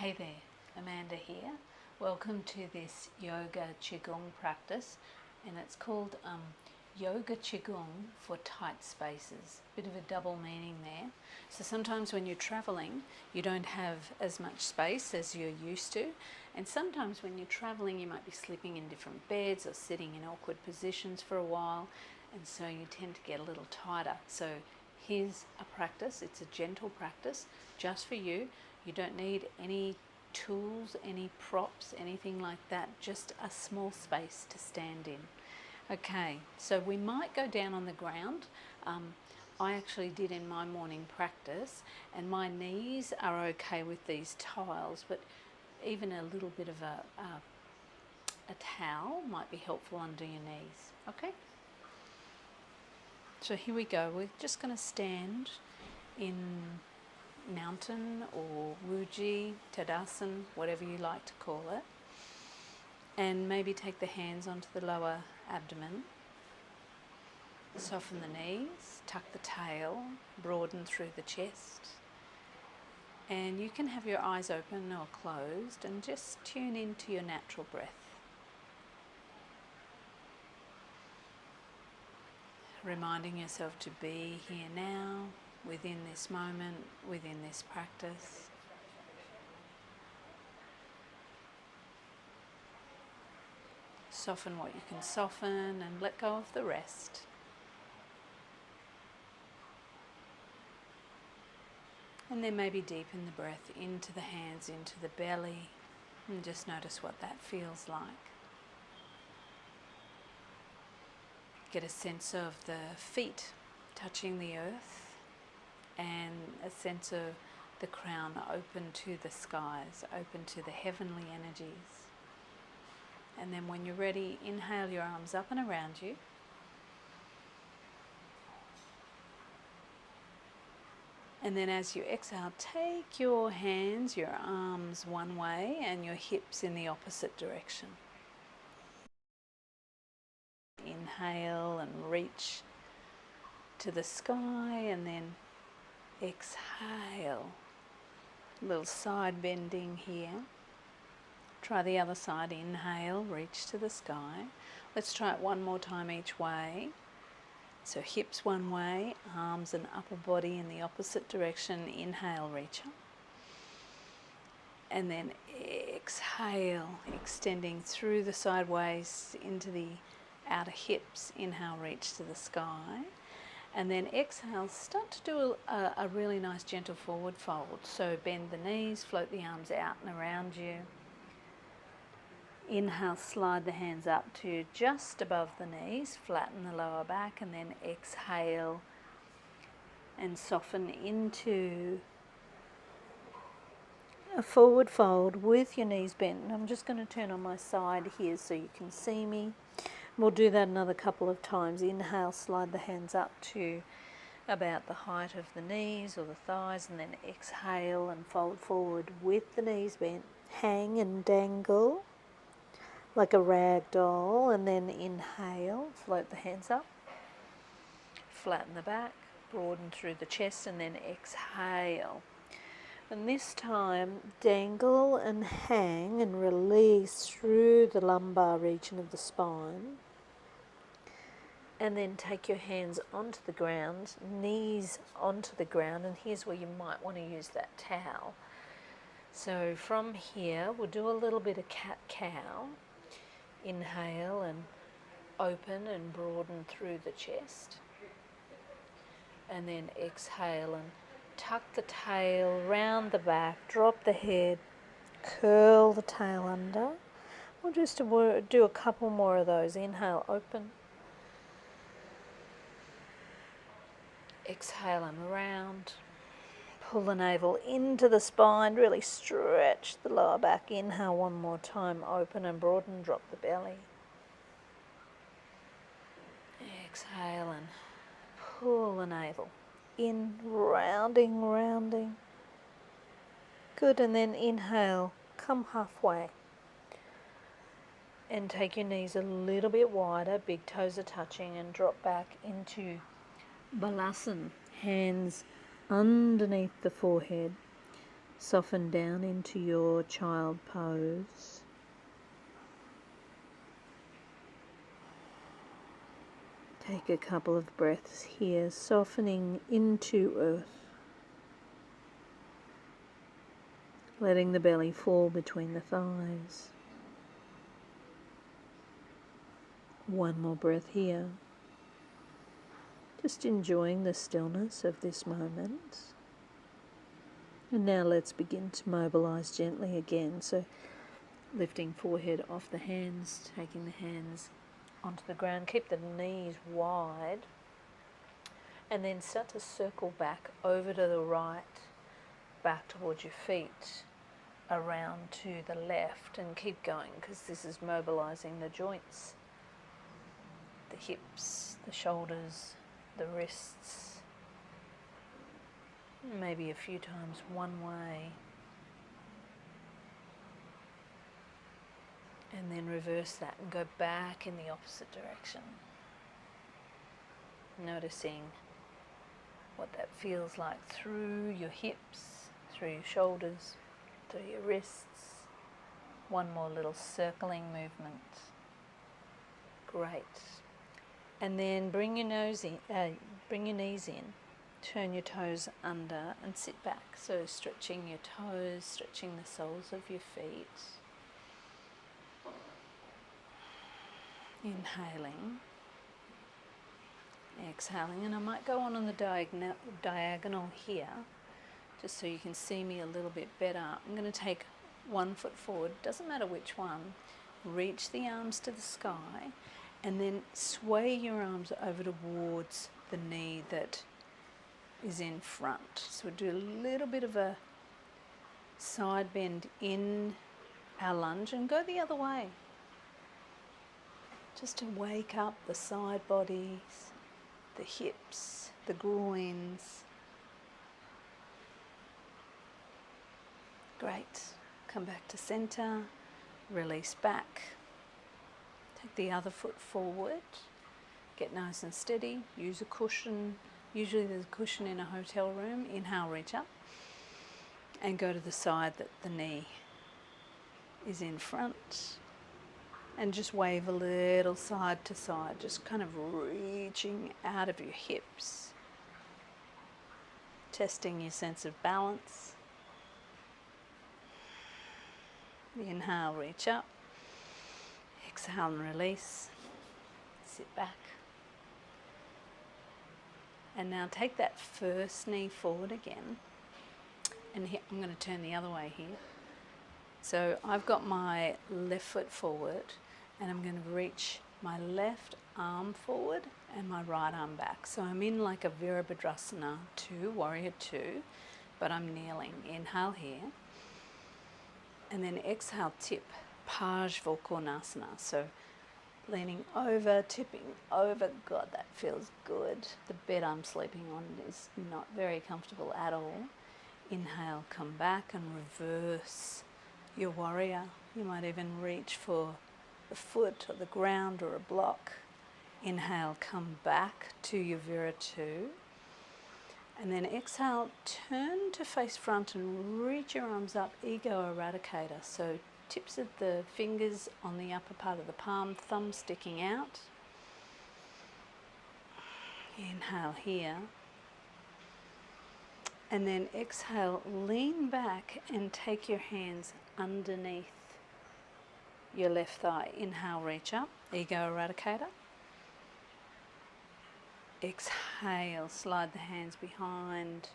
Hey there, Amanda here. Welcome to this Yoga Qi Gong practice, and it's called Yoga Qi Gong for tight spaces. Bit of a double meaning there. So sometimes when you're traveling, you don't have as much space as you're used to, and sometimes when you're traveling, you might be sleeping in different beds or sitting in awkward positions for a while, and so you tend to get a little tighter. So here's a practice. It's a gentle practice just for you. You don't need any tools, any props, anything like that, just a small space to stand in. Okay, so we might go down on the ground. I actually did in my morning practice, and my knees are okay with these tiles, but even a little bit of a towel might be helpful under your knees. Okay? So here we go. We're just going to stand in mountain or wuji, tadasana, whatever you like to call it, and maybe take the hands onto the lower abdomen, soften the knees, tuck the tail, broaden through the chest, and you can have your eyes open or closed and just tune into your natural breath. Reminding yourself to be here now, within this moment, within this practice. Soften what you can soften and let go of the rest. And then maybe deepen the breath into the hands, into the belly, and just notice what that feels like. Get a sense of the feet touching the earth, and a sense of the crown open to the skies, open to the heavenly energies. And then when you're ready, inhale your arms up and around you. And then as you exhale, take your hands, your arms one way and your hips in the opposite direction. Inhale and reach to the sky, and then exhale, a little side bending here. Try the other side. Inhale, reach to the sky. Let's try it one more time each way. So hips one way, arms and upper body in the opposite direction. Inhale, reach up. And then exhale, extending through the sideways into the outer hips. Inhale, reach to the sky. And then exhale, start to do a really nice gentle forward fold. So bend the knees, float the arms out and around you. Inhale, slide the hands up to just above the knees, flatten the lower back, and then exhale and soften into a forward fold with your knees bent. And I'm just going to turn on my side here so you can see me. We'll do that another couple of times. Inhale, slide the hands up to about the height of the knees or the thighs, and then exhale and fold forward with the knees bent. Hang and dangle like a rag doll, and then inhale, float the hands up, flatten the back, broaden through the chest, and then exhale. And this time, dangle and hang and release through the lumbar region of the spine. And then take your hands onto the ground, knees onto the ground, and here's where you might want to use that towel. So from here, we'll do a little bit of cat-cow. Inhale and open and broaden through the chest. And then exhale and tuck the tail, round the back, drop the head, curl the tail under. We'll just do a couple more of those. Inhale, open. Exhale and around. Pull the navel into the spine, really stretch the lower back. Inhale one more time, open and broaden, drop the belly. Exhale and pull the navel in, rounding, rounding. Good, and then inhale, come halfway. And take your knees a little bit wider, big toes are touching, and drop back into Balasana. Hands underneath the forehead. Soften down into your child pose. Take a couple of breaths here, softening into earth. Letting the belly fall between the thighs. One more breath here. Just enjoying the stillness of this moment. And now let's begin to mobilize gently again. So lifting forehead off the hands, taking the hands onto the ground. Keep the knees wide. And then start to circle back over to the right, back towards your feet, around to the left, and keep going because this is mobilizing the joints, the hips, the shoulders, the wrists. Maybe a few times one way. And then reverse that and go back in the opposite direction. Noticing what that feels like through your hips, through your shoulders, through your wrists. One more little circling movement. Great. And then bring your knees in, turn your toes under and sit back. So stretching your toes, stretching the soles of your feet. Inhaling. Exhaling, and I might go on the diagonal here, just so you can see me a little bit better. I'm going to take one foot forward, doesn't matter which one, reach the arms to the sky, and then sway your arms over towards the knee that is in front. So we'll do a little bit of a side bend in our lunge and go the other way, just to wake up the side bodies, the hips, the groins. Great. Come back to center, release back. Take the other foot forward. Get nice and steady. Use a cushion. Usually there's a cushion in a hotel room. Inhale, reach up. And go to the side that the knee is in front. And just wave a little side to side, just kind of reaching out of your hips. Testing your sense of balance. Inhale, reach up. Exhale and release. Sit back. And now take that first knee forward again. And here, I'm going to turn the other way here. So I've got my left foot forward, and I'm going to reach my left arm forward and my right arm back. So I'm in like a Virabhadrasana 2, Warrior 2, but I'm kneeling. Inhale here. And then exhale, tip, Parsvakonasana. So leaning over, tipping over. God, that feels good. The bed I'm sleeping on is not very comfortable at all. Inhale, come back and reverse your warrior. You might even reach for the foot or the ground or a block. Inhale, come back to your Vira 2. And then exhale, turn to face front and reach your arms up, Ego Eradicator. So tips of the fingers on the upper part of the palm, thumb sticking out. Inhale here. And then exhale, lean back and take your hands underneath your left thigh. Inhale, reach up, Ego Eradicator. Exhale, slide the hands behind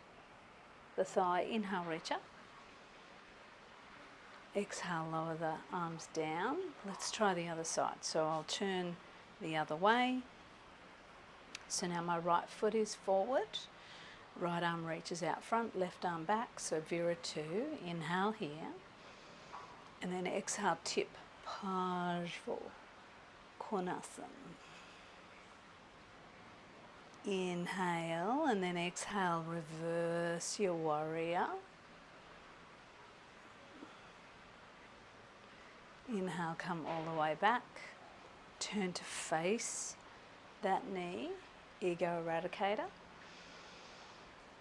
the thigh. Inhale, reach up. Exhale, lower the arms down. Let's try the other side. So I'll turn the other way. So now my right foot is forward. Right arm reaches out front, left arm back. So Vira 2, inhale here. And then exhale, tip, Parsvakonasana. Inhale, and then exhale, reverse your warrior. Inhale, come all the way back. Turn to face that knee, Ego Eradicator.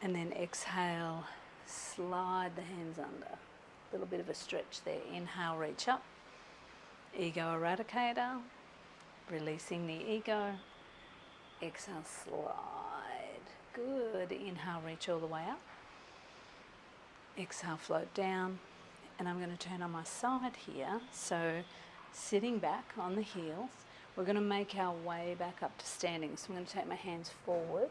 And then exhale, slide the hands under. A little bit of a stretch there. Inhale, reach up. Ego eradicator, releasing the ego. Exhale, slide. Good. Inhale, reach all the way up. Exhale, float down. And I'm going to turn on my side here. So sitting back on the heels, we're going to make our way back up to standing. So I'm going to take my hands forward.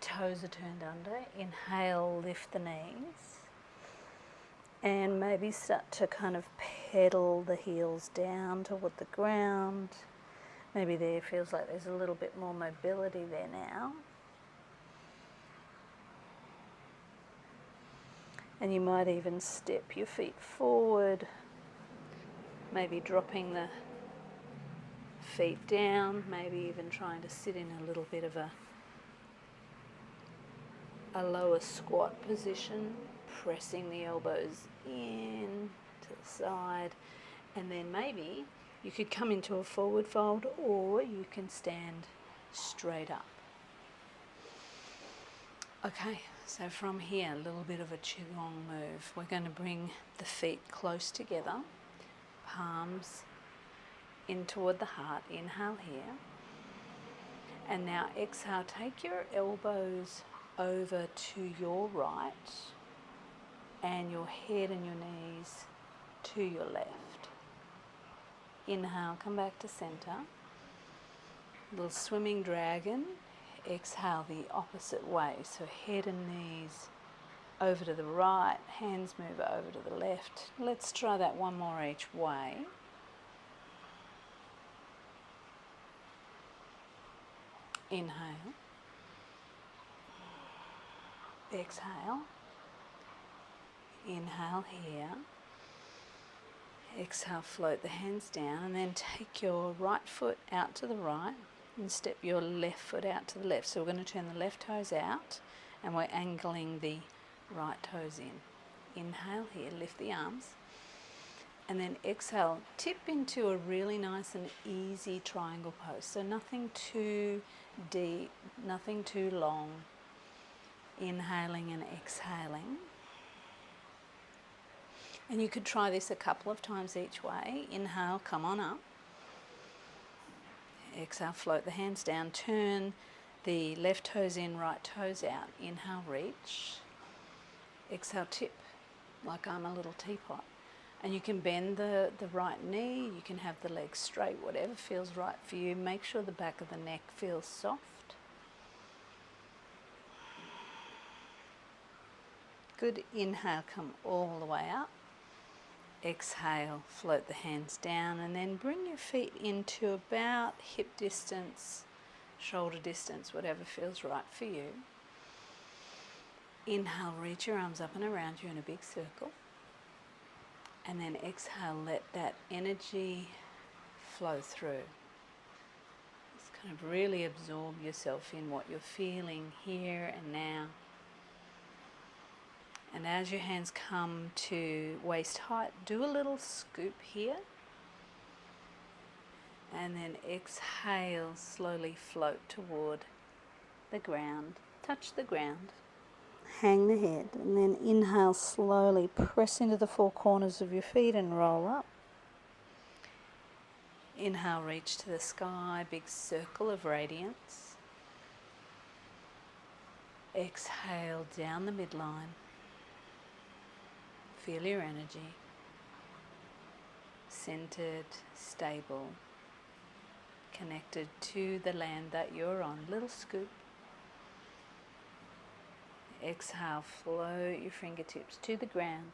Toes are turned under. Inhale, lift the knees. And maybe start to kind of pedal the heels down toward the ground. Maybe there feels like there's a little bit more mobility there now. And you might even step your feet forward, maybe dropping the feet down, maybe even trying to sit in a little bit of a lower squat position, pressing the elbows in to the side, and then maybe you could come into a forward fold, or you can stand straight up. Okay, so from here, a little bit of a Qigong move. We're going to bring the feet close together, palms in toward the heart. Inhale here. And now exhale, take your elbows over to your right and your head and your knees to your left. Inhale, come back to center. Little swimming dragon. Exhale the opposite way. So head and knees over to the right, hands move over to the left. Let's try that one more each way. Inhale. Exhale. Inhale here. Exhale, float the hands down, and then take your right foot out to the right and step your left foot out to the left. So we're going to turn the left toes out and we're angling the right toes in. Inhale here, lift the arms, and then exhale, tip into a really nice and easy triangle pose. So nothing too deep, nothing too long. Inhaling and exhaling. And you could try this a couple of times each way. Inhale, come on up. Exhale, float the hands down. Turn the left toes in, right toes out. Inhale, reach. Exhale, tip, like I'm a little teapot. And you can bend the right knee. You can have the legs straight, whatever feels right for you. Make sure the back of the neck feels soft. Good. Inhale, come all the way up. Exhale, float the hands down, and then bring your feet into about hip distance, shoulder distance, whatever feels right for you. Inhale, reach your arms up and around you in a big circle. And then exhale, let that energy flow through. Just kind of really absorb yourself in what you're feeling here and now. And as your hands come to waist height, do a little scoop here. And then exhale, slowly float toward the ground. Touch the ground. Hang the head. And then inhale, slowly press into the four corners of your feet and roll up. Inhale, reach to the sky, big circle of radiance. Exhale, down the midline. Feel your energy, centered, stable, connected to the land that you're on. Little scoop. Exhale, float your fingertips to the ground.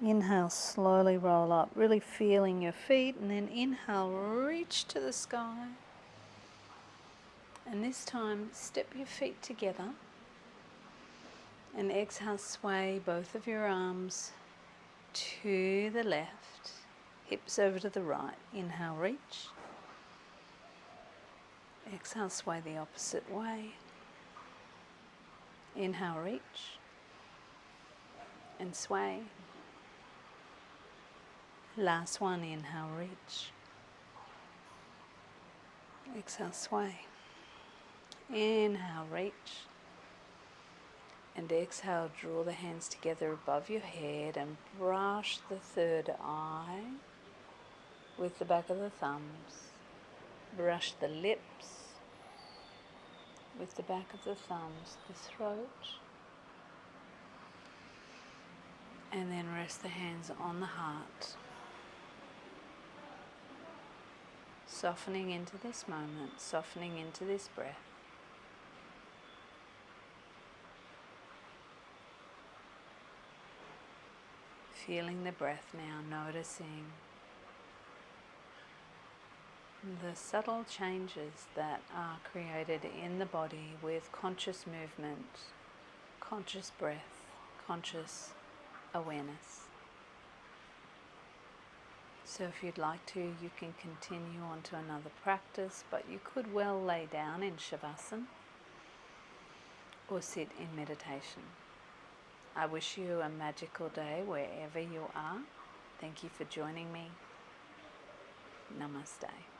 Inhale, slowly roll up, really feeling your feet, and then inhale, reach to the sky. And this time, step your feet together. And exhale, sway both of your arms to the left, hips over to the right. Inhale, reach. Exhale, sway the opposite way. Inhale, reach. And sway. Last one, inhale, reach. Exhale, sway. Inhale, reach. And exhale, draw the hands together above your head and brush the third eye with the back of the thumbs. Brush the lips with the back of the thumbs, the throat. And then rest the hands on the heart. Softening into this moment, softening into this breath. Feeling the breath now, noticing the subtle changes that are created in the body with conscious movement, conscious breath, conscious awareness. So if you'd like to, you can continue on to another practice, but you could well lay down in Shavasana or sit in meditation. I wish you a magical day wherever you are. Thank you for joining me. Namaste.